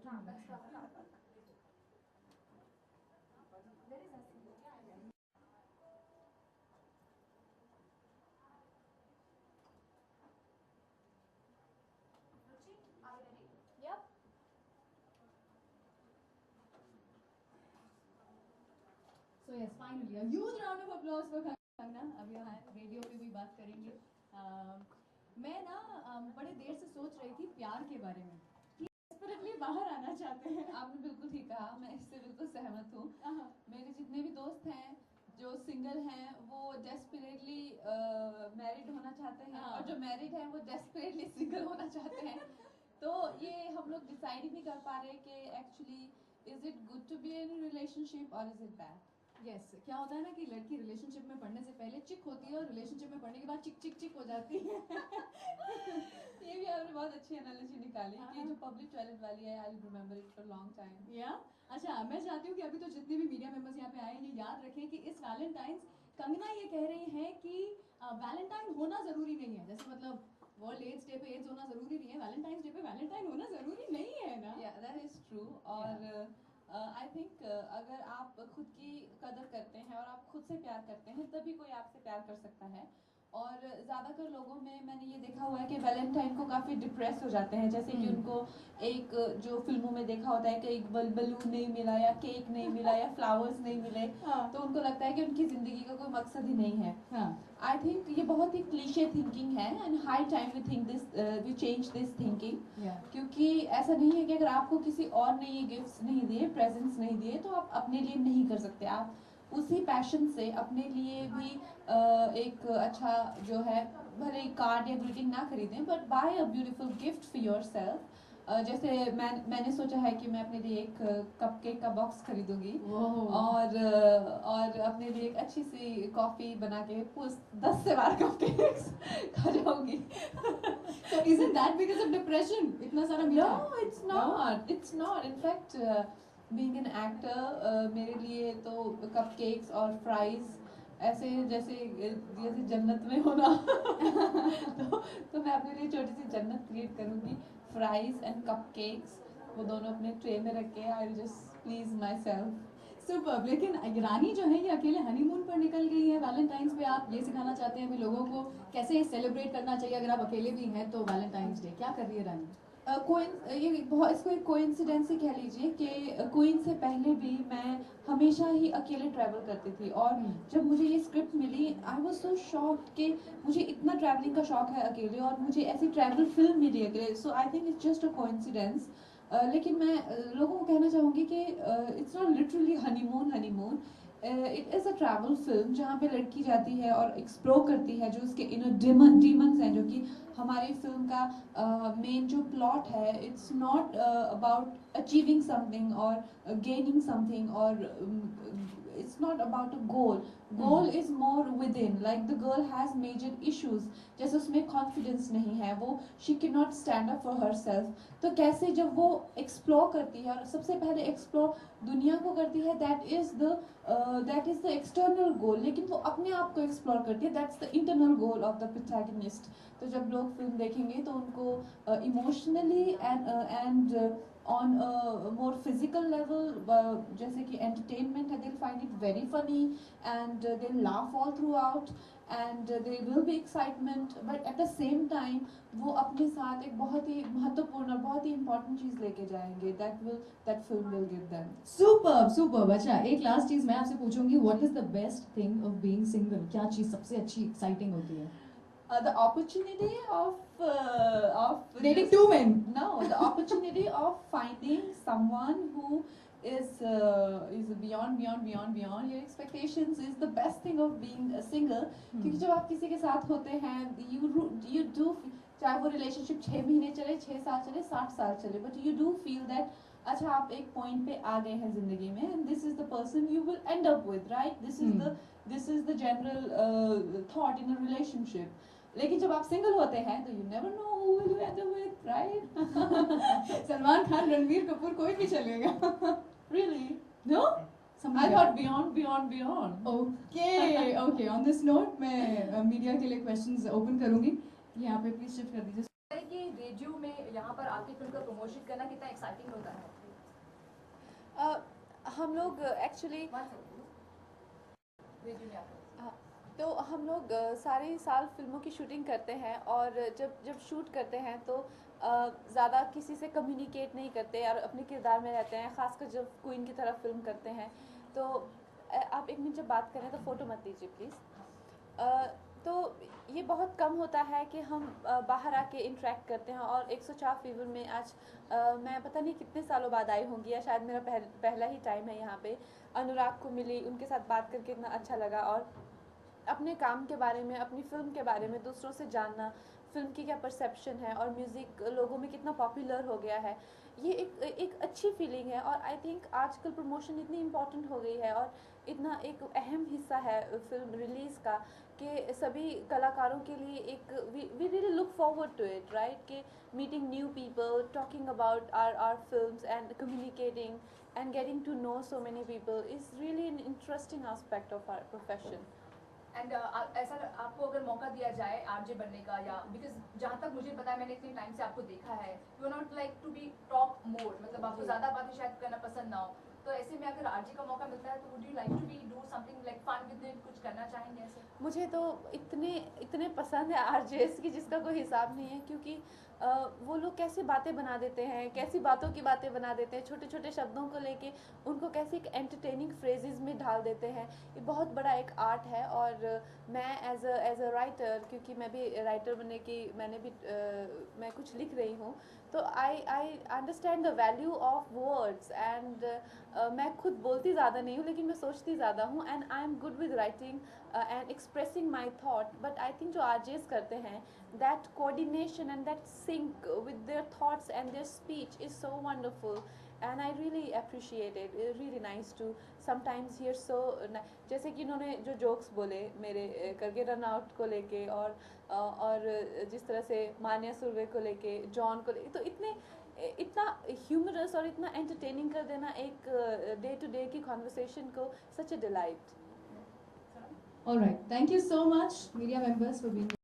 So yes, finally, a huge round of applause for Kangana. अभी हम radio पे भी बात करेंगे. मैं ना बड़े देर से सोच रही थी प्यार के बारे में कि डेस्परेटली बाहर आना चाहते हैं. आपने बिल्कुल ठीक कहा, मैं इससे बिल्कुल सहमत हूँ. मेरे जितने भी दोस्त हैं जो सिंगल हैं वो डेस्परेटली मैरिड होना चाहते हैं और जो मैरिड हैं वो डेस्परेटली सिंगल होना चाहते हैं. तो ये हम लोग डिसाइड ही नहीं कर पा रहे कि actually is it good to be in relationship और इज इट बैड. यस, क्या होता है ना कि लड़की रिलेशनशिप में पढ़ने से पहले चिक होती है और रिलेशनशिप में पढ़ने के बाद चिक चिक चिक हो जाती है. ये भी आपने बहुत अच्छी एनालॉजी निकाली कि जो पब्लिक टॉयलेट वाली है, I will remember it for long time. या अच्छा, मैं चाहती हूँ कि अभी तो जितने भी मीडिया मेंबर्स यहाँ पे आए ये याद रखें कि इस वैलेंटाइंस कंगना ये कह रही हैं कि वैलेंटाइन होना ज़रूरी नहीं है. जैसे मतलब वर्ल्ड एड्स डे पे एड्स होना ज़रूरी नहीं है, वैलेंटाइंस डे पे वैलेंटाइन होना ज़रूरी नहीं है ना. या दैट इज़ ट्रू. और आई थिंक अगर आप खुद की कदर करते हैं और आप खुद से प्यार करते हैं तभी कोई आपसे प्यार कर सकता है. और ज़्यादातर लोगों में मैंने ये देखा हुआ है कि वैलेंटाइन को काफ़ी डिप्रेस हो जाते हैं. जैसे कि उनको एक जो फिल्मों में देखा होता है कि एक बलून नहीं मिला या केक नहीं मिला या फ्लावर्स नहीं मिले, तो उनको लगता है कि उनकी ज़िंदगी का कोई मकसद ही नहीं है. आई थिंक ये बहुत ही क्लीशे थिंकिंग है and high time we think this, we change this thinking. क्योंकि ऐसा नहीं है कि अगर आपको किसी और ने ये गिफ्ट्स नहीं दिए, प्रेजेंट्स नहीं दिए, तो आप अपने लिए नहीं कर सकते. आप उसी पैशन से अपने लिए भी एक अच्छा जो है, भले कार्ड या ग्रीटिंग ना खरीदें but by a beautiful gift for yourself. जैसे मैंने सोचा है कि मैं अपने लिए एक कपकेक का बॉक्स खरीदूंगी और अपने लिए एक अच्छी सी कॉफ़ी बना के 10 से 12 कपकेक्स खा जाऊंगी. So isn't that because of depression? इतना सारा मीठा? No, it's not. It's not. In fact, being an actor, मेरे लिए तो कपकेक्स और फ्राइज ऐसे जैसे जन्नत में होना. तो मैं अपने लिए छोटी सी जन्नत क्रिएट करूँगी. फ्राइज एंड कपकेक्स वो दोनों अपने ट्रे में रख के I will just please my self. Super. लेकिन रानी जो है ये अकेले हनीमून पर निकल गई है. वैलेंटाइंस पे आप ये सिखाना चाहते हैं अभी लोगों को कैसे सेलिब्रेट करना चाहिए अगर आप अकेले भी हैं तो वैलेंटाइंस डे क्या कर रही है रानी? इसको एक कोइंसिडेंस ही कह लीजिए कि क्वीन से पहले भी मैं हमेशा ही अकेले ट्रैवल करती थी. और जब मुझे ये स्क्रिप्ट मिली आई वाज सो शॉक्ड कि मुझे इतना ट्रैवलिंग का शौक है अकेले और मुझे ऐसी ट्रैवल फिल्म मिली अकेले. So I think it's just a coincidence. लेकिन मैं लोगों को कहना चाहूँगी कि it's not literally honeymoon. It is a travel film जहाँ पे लड़की जाती है और एक्सप्लोर करती है जो उसके इनर डीमंस हैं, जो कि हमारी फिल्म का मेन जो प्लॉट है. It's not about achieving something और गेनिंग समथिंग और it's not about a goal is more within. Like the girl has major issues, जैसे उसमें confidence नहीं है, वो she cannot stand up for herself. तो कैसे जब वो explore करती है और सबसे पहले explore दुनिया को करती है, that is the external goal. लेकिन वो अपने आप को explore करती है, that's the internal goal of the protagonist. तो जब लोग फिल्म देखेंगे तो उनको emotionally and on a more physical level, जैसे कि entertainment है, they'll find it very funny and they'll laugh all throughout and there will be excitement, but at the same time वो अपने साथ एक बहुत ही महत्वपूर्ण और बहुत ही important चीज़ लेके जाएंगे that film will give them. Superb. अच्छा, एक लास्ट चीज़ मैं आपसे पूछूंगी, what is the best thing of being single? क्या चीज़ सबसे अच्छी exciting होती है? The opportunity of dating two men. No, the opportunity of finding someone who is beyond your expectations is the best thing of being a single. क्योंकि जब आप किसी के साथ होते हैं you do, चाहे वो relationship 6 महीने चले, 6 साल चले, 60 साल चले, but you do feel that अच्छा आप एक point पे आ गए हैं जिंदगी में and this is the person you will end up with, right? This is the general thought in a relationship. लेकिन जब आप सिंगल होते हैं तो you never know who will you and up with, right? Salman Khan, Ranveer Kapoor, कोई भी चलेगा. Really? No? I thought beyond. Okay. On this note, मैं मीडिया के लिए क्वेश्चंस ओपन करूंगी. यहाँ पे प्लीज शिफ्ट कर दीजिए. कि रेडियो में यहाँ पर आके फिल्म का प्रमोशन करना कितना एक्साइटिंग होता है? हम लोग एक्चुअली तो हम लोग सारे साल फिल्मों की शूटिंग करते हैं और जब शूट करते हैं तो ज़्यादा किसी से कम्युनिकेट नहीं करते और अपने किरदार में रहते हैं, ख़ासकर जब क्वीन की तरह फिल्म करते हैं। तो आप एक मिनट जब बात करें तो फ़ोटो मत लीजिए प्लीज़। तो ये बहुत कम होता है कि हम बाहर आके इंटरेक्ट करते हैं और 104 फीवर में आज मैं पता नहीं कितने सालों बाद आई होंगी या शायद मेरा पहला ही टाइम है यहाँ पे। अनुराग को मिली, उनके साथ बात करके इतना अच्छा लगा और अपने काम के बारे में, अपनी फ़िल्म के बारे में दूसरों से जानना, फ़िल्म की क्या परसेप्शन है और म्यूज़िक लोगों में कितना पॉपुलर हो गया है, ये एक अच्छी फीलिंग है। और आई थिंक आजकल प्रमोशन इतनी इम्पॉर्टेंट हो गई है और इतना एक अहम हिस्सा है फिल्म रिलीज़ का कि सभी कलाकारों के लिए एक we really look forward to it, right? कि meeting new people, talking about our films and communicating and getting to know so many people is really an interesting aspect of our profession. And ऐसा आपको अगर मौका दिया जाए RJ बनने का, या बिकॉज जहाँ तक मुझे पता है, मैंने इतने टाइम से आपको देखा है, you not like to be talk more, मतलब आपको ज़्यादा बातें शायद करना पसंद ना हो, तो ऐसे में अगर आरजे का मौका मिलता है तो would you like to be do something like fun with it, कुछ करना चाहेंगे ऐसे? मुझे तो इतने पसंद है आरजेस की जिसका कोई हिसाब नहीं है, क्योंकि वो लोग कैसे बातें बना देते हैं, कैसी बातों की बातें बना देते हैं, छोटे छोटे शब्दों को लेके उनको कैसे एक एंटरटेनिंग फ्रेजेस में ढाल देते हैं। ये बहुत बड़ा एक आर्ट है और मैं एज अ राइटर, क्योंकि मैं भी राइटर बनने की मैं कुछ लिख रही हूँ, तो I understand the value of words and मैं खुद बोलती ज़्यादा नहीं हूँ लेकिन मैं सोचती ज़्यादा हूँ and I am good with writing and expressing my thought, but I think जो RJs करते हैं, that coordination and that sync with their thoughts and their speech is so wonderful and I really appreciate it. It's really nice to sometimes hear so जैसे कि इन्होंने जो jokes बोले मेरे करके रन आउट को लेके और जिस तरह से मान्या सुरवे को लेके, जॉन को लेके, तो इतना ह्यूमरस और इतना एंटरटेनिंग कर देना एक डे टू डे की कॉन्वर्सेशन को, such a delight. All right. Thank you so much, media members, for being here.